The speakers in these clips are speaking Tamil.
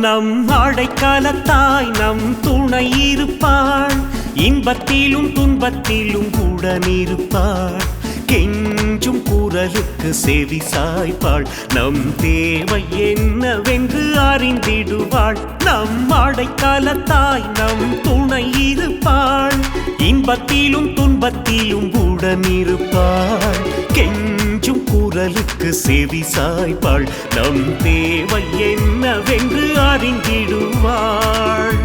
நம் அடைக்கலத்தாய் நம் துணை இருப்பாள், இன்பத்திலும் துன்பத்திலும் உடனிருப்பாள். கெஞ்சும் குரலுக்கு செவி சாய்ப்பாள், நம் தேவை என்னவென்று அறிந்திடுவாள். நம் அடைக்கலத்தாய் நம் துணை இருப்பாள், இன்பத்திலும் துன்பத்திலும் உடனிருப்பாள். கெஞ்சும் குரலுக்கு செவி சாய்ப்பாள், நம் தேவை என்னவென்று அறிந்திடுவாள்.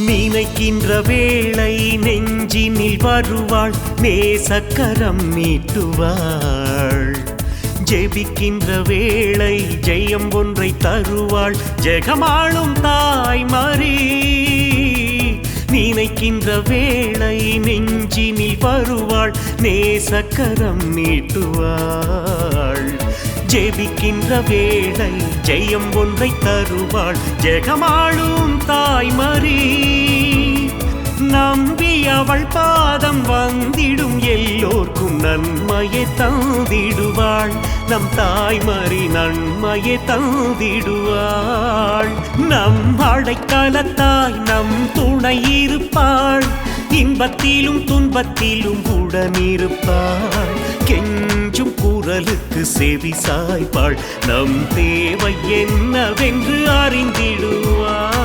நினைக்கின்ற வேளை நெஞ்சினில் வருவாள், நேசக்கரம் நீட்டுவாள். ஜெபிக்கின்ற வேளை ஜெயம் ஒன்றை தருவாள், ஜெகமாளும் தாய்மறி. நினைக்கின்ற வேளை நெஞ்சினில் வருவாள், நேசக்கரம் நீட்டுவாள். ஜெபிக்கின்ற வேளை ஜெயம் ஒன்றை தருவாள், ஜெகமாளும் தாய்மறி. நம்பி அவள் பாதம் வந்திடும் எல்லோர்க்கும் நன்மையை தந்திடுவாள். நம் தாய்மறி நன்மையை தந்திடுவாள். நம் அடைக்கலத்தாய் நம் துணை இருப்பாள், இன்பத்திலும் துன்பத்திலும் உடனிருப்பாள். கெஞ்சும் குரலுக்கு செவி சாய்ப்பாள், நம் தேவை என்னவென்று அறிந்திடுவாள்.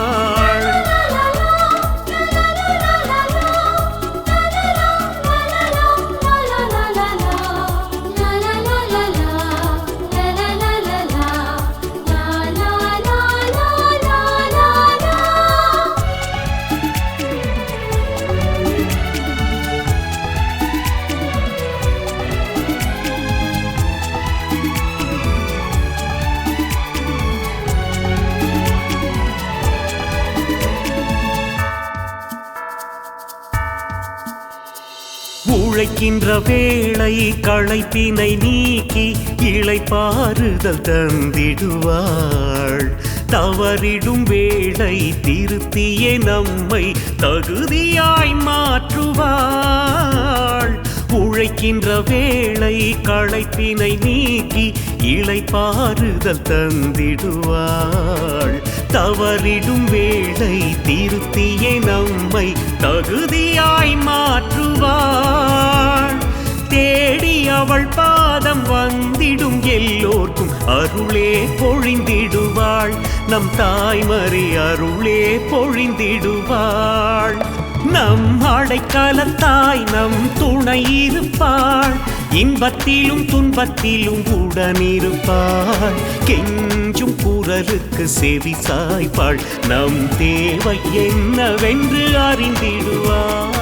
உழைக்கின்ற வேளை களைப்பினை நீக்கி இளைப்பாறுதல் தந்திடுவாள். தவறிடும் வேளை திருத்தியே நம்மை தகுதியாய் மாற்றுவாள். உழைக்கின்ற வேளை களைப்பினை நீக்கி இளைப்பாறுதல் தந்திடுவாள். தவறிடும் வேளை திருத்தியே நம்மை தகுதியாய் மாற்றுவாள். தேடி அவள் பாதம் வந்திடும் எல்லோர்க்கும் அருளே பொழிந்திடுவாள். நம் தாய்மறி அருளே பொழிந்திடுவாள். நம் அடைக்கலத்தாய் நம் துணை இருப்பாள், இன்பத்திலும் துன்பத்திலும் உடனிருப்பாள். கெஞ்சும் குரலுக்கு செவி சாய்ப்பாள், நம் தேவை என்னவென்று அறிந்திடுவாள்.